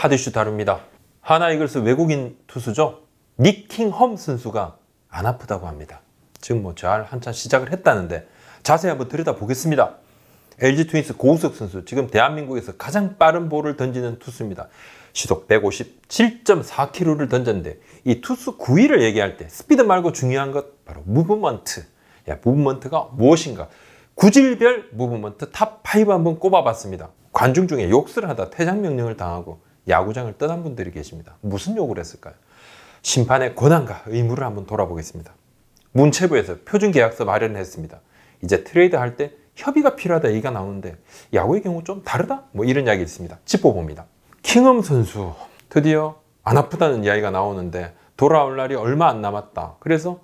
핫 이슈 다룹니다. 하나이글스 외국인 투수죠. 닉 킹엄 선수가 안 아프다고 합니다. 지금 뭐 잘 한참 시작을 했다는데 자세히 한번 들여다보겠습니다. LG 트윈스 고우석 선수, 지금 대한민국에서 가장 빠른 볼을 던지는 투수입니다. 시속 157.4km를 던졌는데 이 투수 9위를 얘기할 때 스피드 말고 중요한 것 바로 무브먼트. 무브먼트가 무엇인가? 구질별 무브먼트 탑5 한번 꼽아봤습니다. 관중 중에 욕설을 하다 퇴장 명령을 당하고 야구장을 떠난 분들이 계십니다. 무슨 욕을 했을까요? 심판의 권한과 의무를 한번 돌아보겠습니다. 문체부에서 표준계약서 마련을 했습니다. 이제 트레이드 할 때 협의가 필요하다 얘기가 나오는데 야구의 경우 좀 다르다? 뭐 이런 이야기 있습니다. 짚어봅니다. 킹엄 선수 드디어 안 아프다는 이야기가 나오는데 돌아올 날이 얼마 안 남았다. 그래서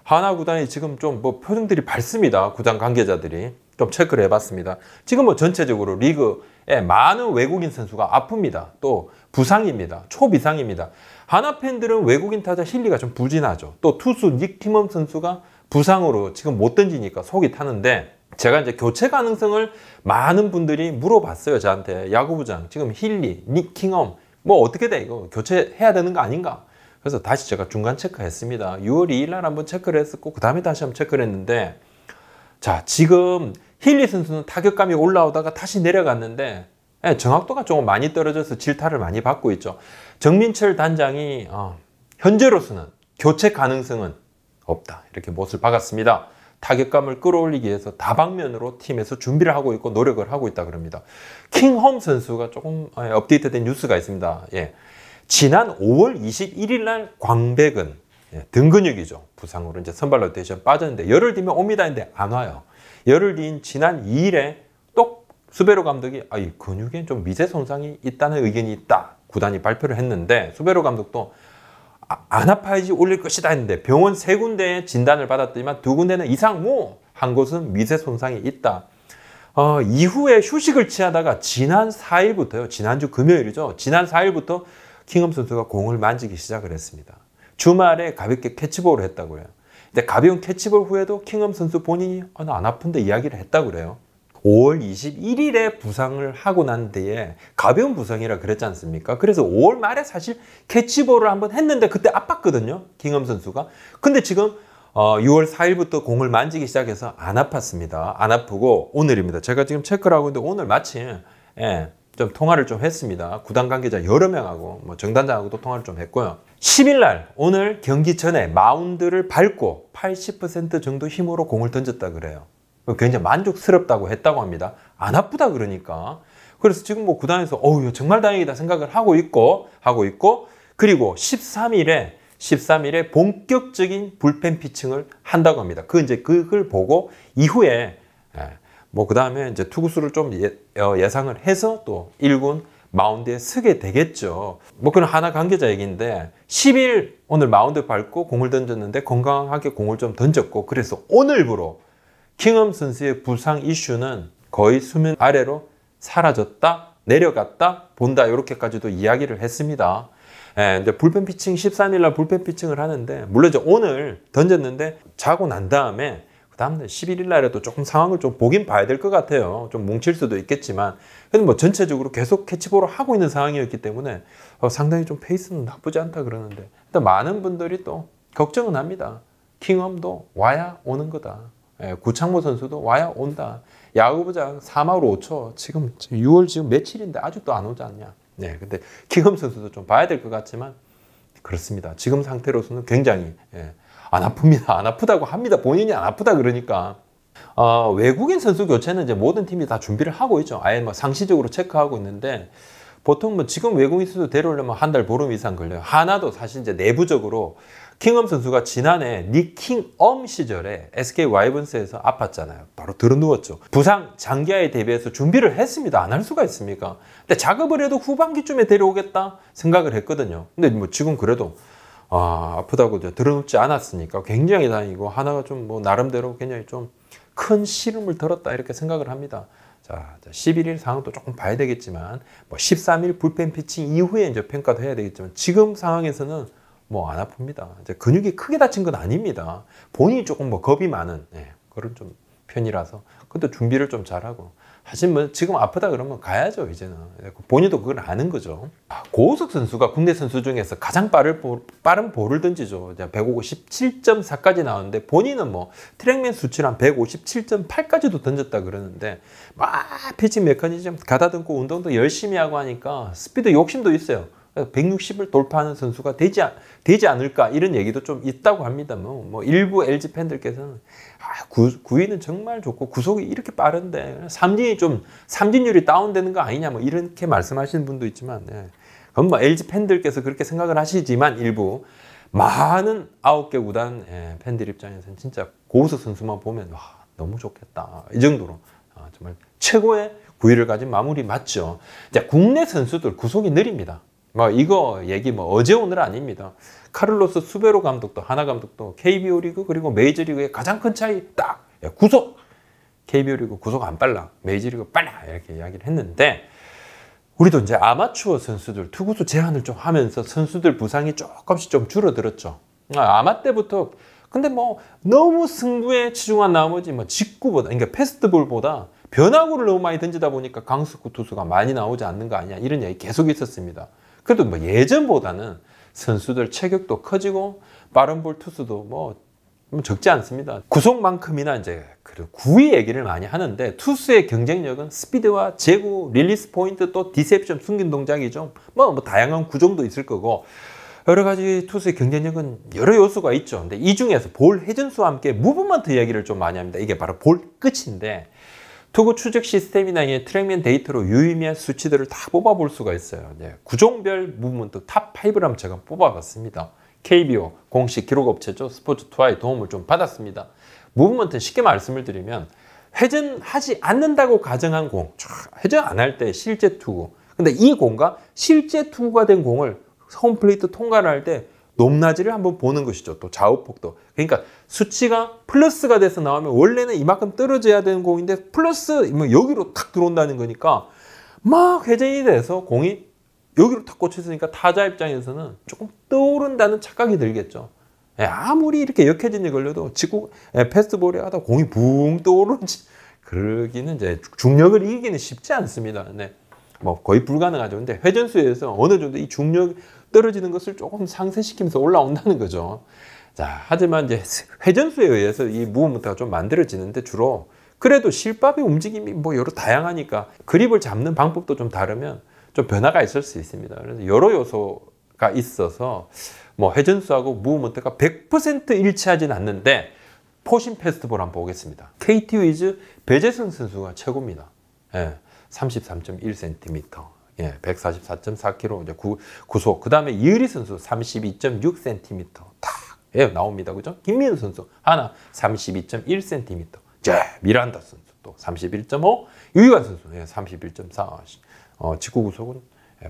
하나 구단이 지금 좀 뭐 표정들이 밝습니다. 구단 관계자들이 좀 체크를 해봤습니다. 지금 뭐 전체적으로 리그에 많은 외국인 선수가 아픕니다. 또 부상입니다. 초비상입니다. 하나 팬들은 외국인 타자 힐리가 좀 부진하죠. 또 투수 닉 킹엄 선수가 부상으로 지금 못 던지니까 속이 타는데 제가 이제 교체 가능성을 많은 분들이 물어봤어요. 저한테 야구부장 지금 힐리, 닉 킹엄 뭐 어떻게 돼 이거 교체해야 되는 거 아닌가? 그래서 다시 제가 중간 체크했습니다. 6월 2일 날 한번 체크를 했었고 그 다음에 다시 한번 체크를 했는데 자 지금 힐리 선수는 타격감이 올라오다가 다시 내려갔는데 정확도가 조금 많이 떨어져서 질타를 많이 받고 있죠. 정민철 단장이 현재로서는 교체 가능성은 없다 이렇게 못을 박았습니다. 타격감을 끌어올리기 위해서 다방면으로 팀에서 준비를 하고 있고 노력을 하고 있다 그럽니다. 킹엄 선수가 조금 업데이트된 뉴스가 있습니다. 지난 5월 21일 날 광배근 등 근육이죠. 부상으로 이제 선발 로테이션 빠졌는데 열흘 뒤면 옵니다 했는데 안 와요. 열흘 뒤인 지난 2일에 또 수베로 감독이 이 근육에 좀 미세 손상이 있다는 의견이 있다. 구단이 발표를 했는데 수베로 감독도 안 아파야지 올릴 것이다 했는데 병원 3군데에 진단을 받았더니만 2군데는 이상 한 곳은 미세 손상이 있다. 이후에 휴식을 취하다가 지난 4일부터요. 지난주 금요일이죠. 지난 4일부터 킹엄 선수가 공을 만지기 시작을 했습니다. 주말에 가볍게 캐치볼을 했다고 해요. 근데 가벼운 캐치볼 후에도 킹엄 선수 본인이 나 안 아픈데 이야기를 했다고 그래요. 5월 21일에 부상을 하고 난 뒤에 가벼운 부상이라 그랬지 않습니까? 그래서 5월 말에 사실 캐치볼을 한번 했는데 그때 아팠거든요. 킹엄 선수가. 근데 지금 6월 4일부터 공을 만지기 시작해서 안 아팠습니다. 안 아프고 오늘입니다. 제가 지금 체크를 하고 있는데 오늘 마침 좀 통화를 좀 했습니다. 구단 관계자 여러 명하고 뭐 정단장하고도 통화를 좀 했고요. 10일 날 오늘 경기 전에 마운드를 밟고 80% 정도 힘으로 공을 던졌다 그래요. 굉장히 만족스럽다고 했다고 합니다. 안 아프다 그러니까. 그래서 지금 뭐 구단에서 정말 다행이다 생각을 하고 있고 그리고 13일에 본격적인 불펜 피칭을 한다고 합니다. 그걸 보고 이후에 뭐 그 다음에 이제 투구수를 좀 예상을 해서 또 1군 마운드에 서게 되겠죠. 뭐 그런 하나 관계자 얘기인데 10일 오늘 마운드 밟고 공을 던졌는데 건강하게 공을 좀 던졌고 그래서 오늘부로 킹엄 선수의 부상 이슈는 거의 수면 아래로 사라졌다, 내려갔다, 본다 이렇게까지도 이야기를 했습니다. 근데 불펜 피칭 13일 날 불펜 피칭을 하는데 물론 이제 오늘 던졌는데 자고 난 다음에 그 다음날 11일 날에도 조금 상황을 좀 보긴 봐야 될 것 같아요. 좀 뭉칠 수도 있겠지만 근데 뭐 전체적으로 계속 캐치볼을 하고 있는 상황이었기 때문에 상당히 좀 페이스는 나쁘지 않다 그러는데 일단 많은 분들이 또 걱정은 합니다. 킹엄도 와야 오는 거다. 구창모 선수도 와야 온다. 야구부장 4마울 5초 지금 6월 지금 며칠인데 아직도 안 오지 않냐. 근데 킹엄 선수도 좀 봐야 될 것 같지만 그렇습니다. 지금 상태로서는 굉장히 안 아픕니다. 안 아프다고 합니다. 본인이 안 아프다 그러니까. 외국인 선수 교체는 이제 모든 팀이 다 준비를 하고 있죠. 아예 뭐 상시적으로 체크하고 있는데 보통 뭐 지금 외국인 선수 데려오려면 한 달 보름 이상 걸려요. 하나도 사실 이제 내부적으로 킹엄 선수가 지난해 닉 킹엄 시절에 SK 와이번스에서 아팠잖아요. 바로 들어누웠죠. 부상 장기화에 대비해서 준비를 했습니다. 안 할 수가 있습니까? 근데 작업을 해도 후반기쯤에 데려오겠다 생각을 했거든요. 근데 뭐 지금 그래도 아프다고 들어눕지 않았으니까 굉장히 다행이고 하나가 좀 뭐 나름대로 굉장히 좀 큰 시름을 들었다 이렇게 생각을 합니다. 자, 11일 상황도 조금 봐야 되겠지만 뭐 13일 불펜 피칭 이후에 이제 평가도 해야 되겠지만 지금 상황에서는 뭐 안 아픕니다. 이제 근육이 크게 다친 건 아닙니다. 본인이 조금 뭐 겁이 많은 그런 좀 편이라서 그것도 준비를 좀 잘하고 하지만 뭐 지금 아프다 그러면 가야죠, 이제는. 본인도 그걸 아는 거죠. 고우석 선수가 국내 선수 중에서 가장 빠른 볼을 던지죠. 157.4까지 나왔는데 본인은 뭐 트랙맨 수치를 한 157.8까지도 던졌다 그러는데 막 피칭 메커니즘 가다듬고 운동도 열심히 하고 하니까 스피드 욕심도 있어요. 160을 돌파하는 선수가 되지 않을까 이런 얘기도 좀 있다고 합니다. 뭐 일부 LG 팬들께서는 9위는 정말 좋고 구속이 이렇게 빠른데 삼진율이 다운되는 거 아니냐 뭐 이렇게 말씀하시는 분도 있지만 그건 뭐 LG 팬들께서 그렇게 생각을 하시지만 일부 많은 9개 구단 팬들 입장에서는 진짜 고우석 선수만 보면 와 너무 좋겠다 이 정도로 정말 최고의 9위를 가진 마무리 맞죠. 이제 국내 선수들 구속이 느립니다. 뭐 이거 얘기 뭐 어제 오늘 아닙니다. 카를로스 수베로 감독도 하나 감독도 KBO 리그 그리고 메이저리그의 가장 큰 차이 딱 구속. KBO 리그 구속 안 빨라. 메이저리그 빨라 이렇게 이야기를 했는데 우리도 이제 아마추어 선수들 투구수 제한을 좀 하면서 선수들 부상이 조금씩 좀 줄어들었죠. 아마 때부터 근데 뭐 너무 승부에 치중한 나머지 뭐 직구보다 그러니까 패스트볼보다 변화구를 너무 많이 던지다 보니까 강수구 투수가 많이 나오지 않는 거 아니야 이런 얘기 계속 있었습니다. 그래도 뭐 예전보다는 선수들 체격도 커지고 빠른 볼 투수도 뭐 적지 않습니다. 구속만큼이나 이제 9위 얘기를 많이 하는데 투수의 경쟁력은 스피드와 제구, 릴리스 포인트 또 디셉션, 숨긴 동작이죠. 뭐 다양한 구종도 있을 거고 여러 가지 투수의 경쟁력은 여러 요소가 있죠. 근데 이 중에서 볼 회전수와 함께 무브먼트 이야기를 좀 많이 합니다. 이게 바로 볼 끝인데 투구 추적 시스템이나 트랙맨 데이터로 유의미한 수치들을 다 뽑아볼 수가 있어요. 구종별 무브먼트 탑5를 한번 제가 뽑아봤습니다. KBO 공식 기록업체죠. 스포츠2의 도움을 좀 받았습니다. 무브먼트는 쉽게 말씀을 드리면 회전하지 않는다고 가정한 공, 회전 안 할 때 실제 투구. 근데 이 공과 실제 투구가 된 공을 홈플레이트 통과를 할 때 높낮이를 한번 보는 것이죠. 또 좌우폭도. 그러니까 수치가 플러스가 돼서 나오면 원래는 이만큼 떨어져야 되는 공인데 플러스 뭐 여기로 탁 들어온다는 거니까 막 회전이 돼서 공이 여기로 탁 꽂혀있으니까 타자 입장에서는 조금 떠오른다는 착각이 들겠죠. 아무리 이렇게 역회전이 걸려도 직구 패스트볼에 하다 공이 붕 떠오르지 그러기는 이제 중력을 이기기는 쉽지 않습니다. 네. 뭐 거의 불가능하죠. 근데 회전수에서 어느 정도 이 중력 떨어지는 것을 조금 상쇄시키면서 올라온다는 거죠. 자, 하지만 이제 회전수에 의해서 이 무브먼트가 좀 만들어지는데 주로 그래도 실밥의 움직임이 뭐 여러 다양하니까 그립을 잡는 방법도 좀 다르면 좀 변화가 있을 수 있습니다. 그래서 여러 요소가 있어서 뭐 회전수하고 무브먼트가 100% 일치하진 않는데 포심 패스트볼 한번 보겠습니다. KT 위즈 배재성 선수가 최고입니다. 33.1cm. 144.4kg 이제 구속. 그 다음에 이의리 선수 32.6cm 딱 나옵니다. 그죠? 김민우 선수 하나 32.1cm. 미란다 선수 또 31.5. 유희관 선수 31.4. 직구 구속은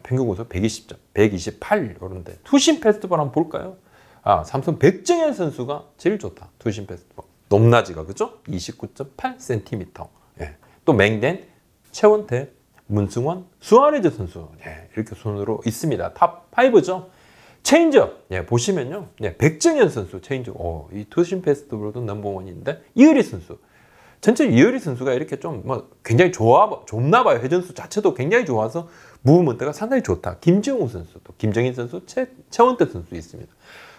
평균 구속 120점, 128 이런데 투심 패스트볼 한번 볼까요? 삼성 백정현 선수가 제일 좋다. 투심 패스트볼. 높낮이가 그죠? 29.8cm. 또 맹된 최원태 문승원, 수아레즈 선수 이렇게 순으로 있습니다. 탑 5죠. 체인지업 보시면요. 백정현 선수 체인지업. 이 투심 패스트볼도 넘버원인데 이의리 선수. 전체 이의리 선수가 이렇게 좀 뭐 굉장히 좋나 봐요. 회전수 자체도 굉장히 좋아서 무브먼트가 상당히 좋다. 김정우 선수, 또 김정인 선수, 최원태 선수 있습니다.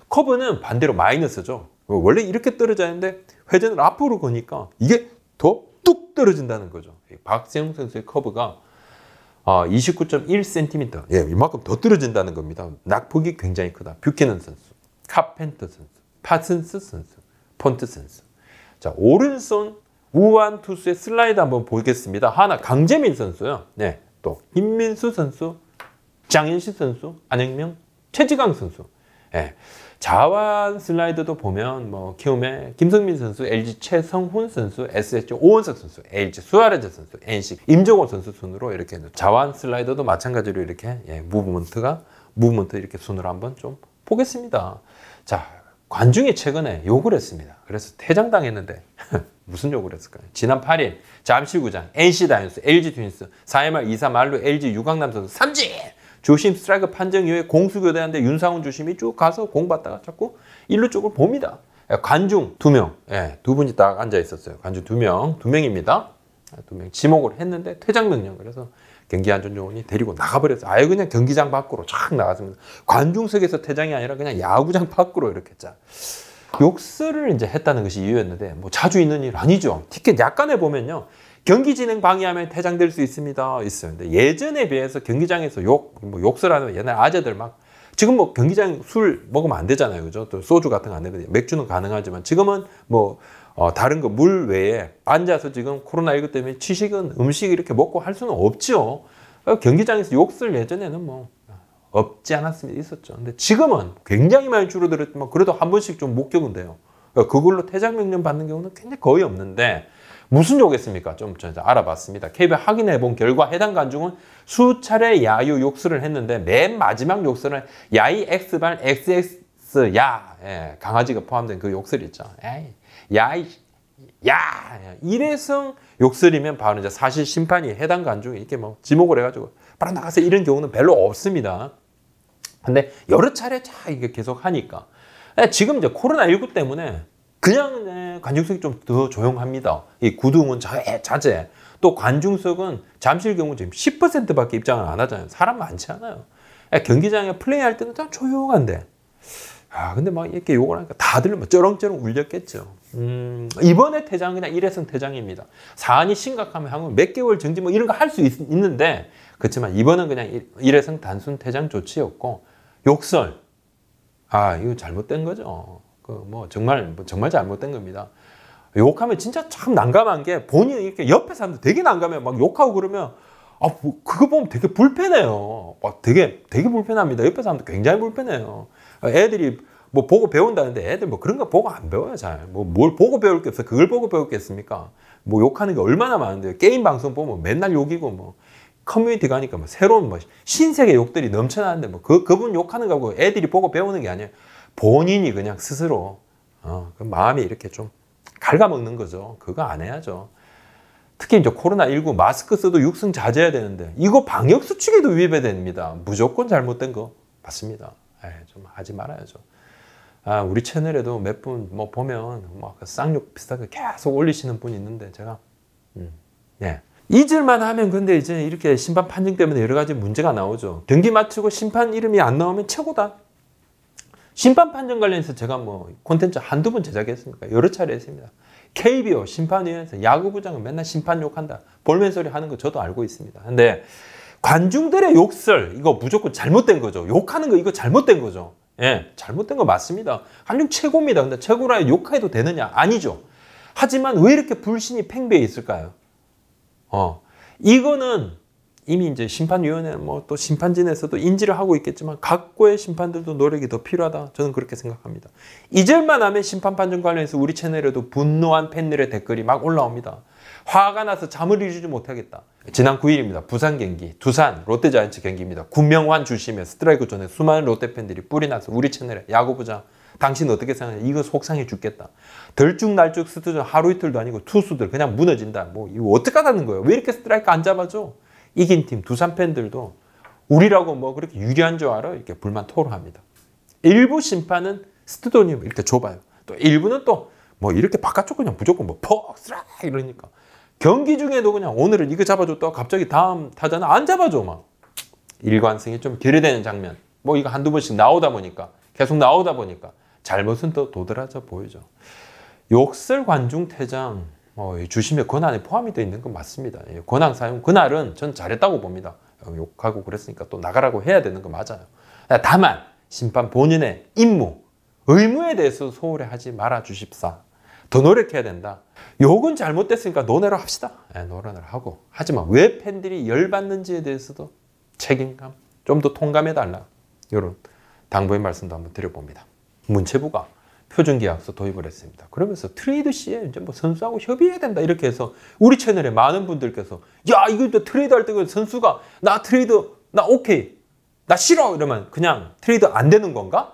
커브는 반대로 마이너스죠. 원래 이렇게 떨어져야 하는데 회전을 앞으로 거니까 이게 더 뚝 떨어진다는 거죠. 박세웅 선수의 커브가 29.1cm. 이만큼 더 떨어진다는 겁니다. 낙폭이 굉장히 크다. 뷰캐넌 선수, 카펜터 선수, 파슨스 선수, 폰트 선수. 자, 오른손 우완 투수의 슬라이드 한번 보겠습니다. 하나 강재민 선수요. 또 김민수 선수, 장현식 선수, 안영명, 최지강 선수. 자완 슬라이드도 보면 뭐 키움의 김성민 선수, LG 최성훈 선수, SSG 오원석 선수, LG 수아레즈 선수, NC 임종호 선수 순으로 이렇게 자완 슬라이더도 마찬가지로 이렇게 무브먼트 이렇게 순으로 한번 좀 보겠습니다. 자, 관중이 최근에 욕을 했습니다. 그래서 퇴장당했는데 무슨 욕을 했을까요? 지난 8일 잠실구장 NC 다이노스, LG 트윈스 4회말 2사 말로 LG 유강남 선수 삼진! 주심 스트라이크 판정 이후에 공수 교대하는데 윤상훈 주심이 쭉 가서 공 받다가 자꾸 일루 쪽을 봅니다. 관중 2명, 두 분이 딱 앉아 있었어요. 관중 2명입니다. 2명 지목을 했는데 퇴장 명령. 그래서 경기안전요원이 데리고 나가버렸어요. 아예 그냥 경기장 밖으로 쫙 나갔습니다. 관중석에서 퇴장이 아니라 그냥 야구장 밖으로 이렇게 짜. 욕설을 이제 했다는 것이 이유였는데 뭐 자주 있는 일 아니죠. 티켓 약관에 보면요. 경기 진행 방해하면 퇴장될 수 있습니다. 있어요. 근데 예전에 비해서 경기장에서 욕설하는 옛날 아재들 막 지금 뭐 경기장 술 먹으면 안 되잖아요. 그죠? 또 소주 같은 거 안 되거든요. 맥주는 가능하지만 지금은 뭐 다른 거 물 외에 앉아서 지금 코로나19 때문에 취식은 음식 이렇게 먹고 할 수는 없죠. 경기장에서 욕설 예전에는 뭐 없지 않았습니다. 있었죠. 근데 지금은 굉장히 많이 줄어들었지만 그래도 한 번씩 좀 목격은 돼요. 그걸로 퇴장 명령 받는 경우는 굉장히 거의 없는데 무슨 욕했습니까? 좀 알아봤습니다. KBS 확인해 본 결과 해당 관중은 수차례 야유 욕설을 했는데 맨 마지막 욕설은 야이 X발 XX 야 강아지가 포함된 그 욕설 있죠. 에이, 야이 야 일회성 욕설이면 바로 이제 사실 심판이 해당 관중이 이렇게 뭐 지목을 해가지고 바로 나가서 이런 경우는 별로 없습니다. 근데 여러 차례 이게 계속 하니까 지금 이제 코로나19 때문에 그냥 관중석이 좀 더 조용합니다. 이 구두문 자제. 또 관중석은 잠실 경우 지금 10%밖에 입장을 안 하잖아요. 사람 많지 않아요. 경기장에 플레이할 때는 좀 조용한데. 근데 막 이렇게 욕을 하니까 다들 뭐 쩌렁쩌렁 울렸겠죠. 이번에 퇴장 그냥 일회성 퇴장입니다. 사안이 심각하면 한번 몇 개월 정지 뭐 이런 거 할 수 있는데 그렇지만 이번은 그냥 일회성 단순 퇴장 조치였고 욕설. 이거 잘못된 거죠. 정말 잘못된 겁니다. 욕하면 진짜 참 난감한 게 본인이 이렇게 옆에 사람들 되게 난감해요. 막 욕하고 그러면 그거 보면 되게 불편해요. 되게 불편합니다. 옆에 사람들 굉장히 불편해요. 애들이 뭐 보고 배운다는데 애들 뭐 그런 거 보고 안 배워요. 잘. 뭘 보고 배울 게 없어. 그걸 보고 배웠겠습니까? 뭐 욕하는 게 얼마나 많은데요. 게임 방송 보면 맨날 욕이고 뭐 커뮤니티 가니까 뭐 새로운 뭐 신세계 욕들이 넘쳐나는데 뭐 그분 욕하는 거고 애들이 보고 배우는 게 아니에요. 본인이 그냥 스스로 그 마음이 이렇게 좀 갉아먹는 거죠. 그거 안 해야죠. 특히 이제 코로나19 마스크 써도 육성 자제해야 되는데 이거 방역 수칙에도 위배가 됩니다. 무조건 잘못된 거 맞습니다. 좀 하지 말아야죠. 우리 채널에도 몇 분 뭐 보면 뭐 쌍욕 비슷하게 계속 올리시는 분이 있는데 제가 잊을만 하면 근데 이제 이렇게 심판 판정 때문에 여러 가지 문제가 나오죠. 경기 마치고 심판 이름이 안 나오면 최고다. 심판 판정 관련해서 제가 뭐 콘텐츠 한두 번 제작했습니까? 여러 차례 했습니다. KBO 심판위원회에서 야구부장은 맨날 심판 욕한다. 볼멘 소리 하는 거 저도 알고 있습니다. 근데 관중들의 욕설 이거 무조건 잘못된 거죠. 욕하는 거 이거 잘못된 거죠. 잘못된 거 맞습니다. 관중 최고입니다. 근데 최고라 욕해도 되느냐? 아니죠. 하지만 왜 이렇게 불신이 팽배해 있을까요? 이거는 이미 이제 심판위원회 뭐 또 심판진에서도 인지를 하고 있겠지만 각고의 심판들도 노력이 더 필요하다. 저는 그렇게 생각합니다. 잊을만 하면 심판 판정 관련해서 우리 채널에도 분노한 팬들의 댓글이 막 올라옵니다. 화가 나서 잠을 이루지 못하겠다. 지난 9일입니다. 부산 경기, 두산 롯데자이언츠 경기입니다. 구명환 주심에 스트라이크 존에 수많은 롯데 팬들이 뿔이 나서 우리 채널에 야구부장 당신 어떻게 생각하냐? 이거 속상해 죽겠다. 덜쭉날쭉 스트전 하루 이틀도 아니고 투수들 그냥 무너진다. 뭐 이거 어떡하다는 거예요? 왜 이렇게 스트라이크 안 잡아줘? 이긴 팀 두산 팬들도 우리라고 뭐 그렇게 유리한 줄 알아? 이렇게 불만 토로합니다. 일부 심판은 스튜디오니 이렇게 좁아요. 또 일부는 또 뭐 이렇게 바깥쪽 그냥 무조건 뭐 퍽 스트라이크 이러니까 경기 중에도 그냥 오늘은 이거 잡아줬다가 갑자기 다음 타자는 안 잡아줘 막 일관성이 좀 결여되는 장면 뭐 이거 한두 번씩 나오다 보니까 계속 나오다 보니까 잘못은 더 도드라져 보이죠. 욕설 관중 퇴장 주심의 권한에 포함이 되어 있는 건 맞습니다. 권한 사용 그날은 전 잘했다고 봅니다. 욕하고 그랬으니까 또 나가라고 해야 되는 거 맞아요. 다만 심판 본인의 임무, 의무에 대해서 소홀히 하지 말아 주십사. 더 노력해야 된다. 욕은 잘못됐으니까 논의를 합시다. 논의를 하고. 하지만 왜 팬들이 열받는지에 대해서도 책임감, 좀 더 통감해달라. 이런 당부의 말씀도 한번 드려봅니다. 문체부가 표준계약서 도입을 했습니다. 그러면서 트레이드 시에 이제 뭐 선수하고 협의해야 된다 이렇게 해서 우리 채널에 많은 분들께서 야 이거 트레이드 할 때 선수가 나 트레이드 나 오케이 나 싫어 이러면 그냥 트레이드 안 되는 건가?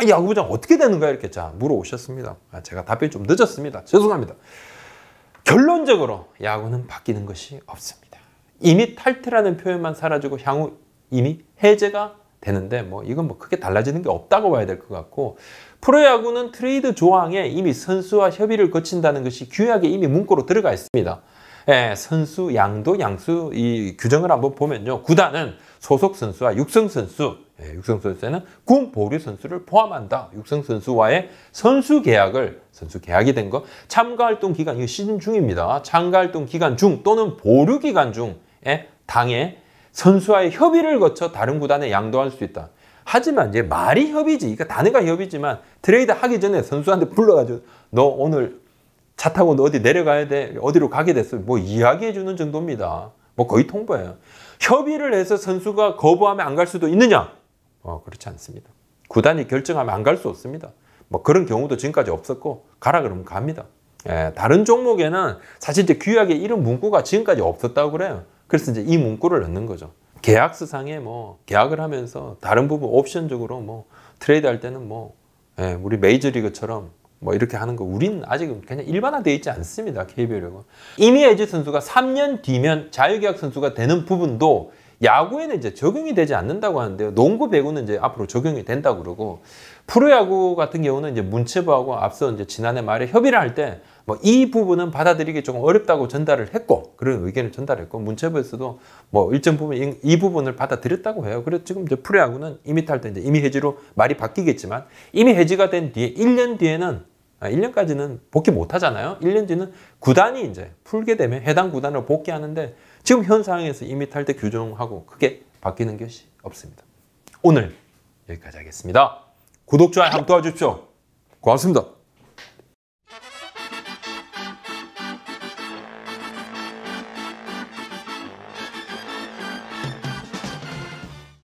야구부장 어떻게 되는 거야 이렇게 물어오셨습니다. 제가 답변이 좀 늦었습니다. 죄송합니다. 결론적으로 야구는 바뀌는 것이 없습니다. 이미 탈퇴라는 표현만 사라지고 향후 이미 해제가 되는데 뭐 이건 뭐 크게 달라지는 게 없다고 봐야 될 것 같고 프로야구는 트레이드 조항에 이미 선수와 협의를 거친다는 것이 규약에 이미 문구로 들어가 있습니다. 예, 선수 양도 양수 이 규정을 한번 보면요. 구단은 소속 선수와 육성 선수, 육성 선수에는 군 보류 선수를 포함한다. 육성 선수와의 선수 계약이 된 거, 참가 활동 기간, 이거 시즌 중입니다. 참가 활동 기간 중 또는 보류 기간 중에 당해 선수와의 협의를 거쳐 다른 구단에 양도할 수 있다. 하지만 이제 말이 협의지, 그러니까 단어가 협의지만 트레이드 하기 전에 선수한테 불러가지고 너 오늘 차 타고 너 어디 내려가야 돼, 어디로 가게 됐어, 뭐 이야기해 주는 정도입니다. 뭐 거의 통보예요. 협의를 해서 선수가 거부하면 안 갈 수도 있느냐? 그렇지 않습니다. 구단이 결정하면 안 갈 수 없습니다. 뭐 그런 경우도 지금까지 없었고 가라 그러면 갑니다. 다른 종목에는 사실 이제 규약에 이런 문구가 지금까지 없었다고 그래요. 그래서 이제 이 문구를 넣는 거죠. 계약서상에 뭐 계약을 하면서 다른 부분 옵션적으로 뭐 트레이드 할 때는 뭐 우리 메이저리그처럼 뭐 이렇게 하는 거 우리는 아직은 그냥 일반화되어 있지 않습니다. KBO력은. 이미해지 선수가 3년 뒤면 자유계약 선수가 되는 부분도 야구에는 이제 적용이 되지 않는다고 하는데요. 농구, 배구는 이제 앞으로 적용이 된다고 그러고, 프로야구 같은 경우는 이제 문체부하고 앞서 이제 지난해 말에 협의를 할 때 뭐 이 부분은 받아들이기 조금 어렵다고 전달을 했고, 그런 의견을 전달했고, 문체부에서도 뭐 일정 부분 이 부분을 받아들였다고 해요. 그래서 지금 이제 프로야구는 이미 탈 때 이제 이미 해지로 말이 바뀌겠지만, 이미 해지가 된 뒤에 1년 뒤에는 1년까지는 복귀 못 하잖아요. 1년 뒤는 구단이 이제 풀게 되면 해당 구단으로 복귀하는데, 지금 현 상황에서 이미 탈 때 규정하고 크게 바뀌는 것이 없습니다. 오늘 여기까지 하겠습니다. 구독, 좋아요 한번 도와주십시오. 고맙습니다.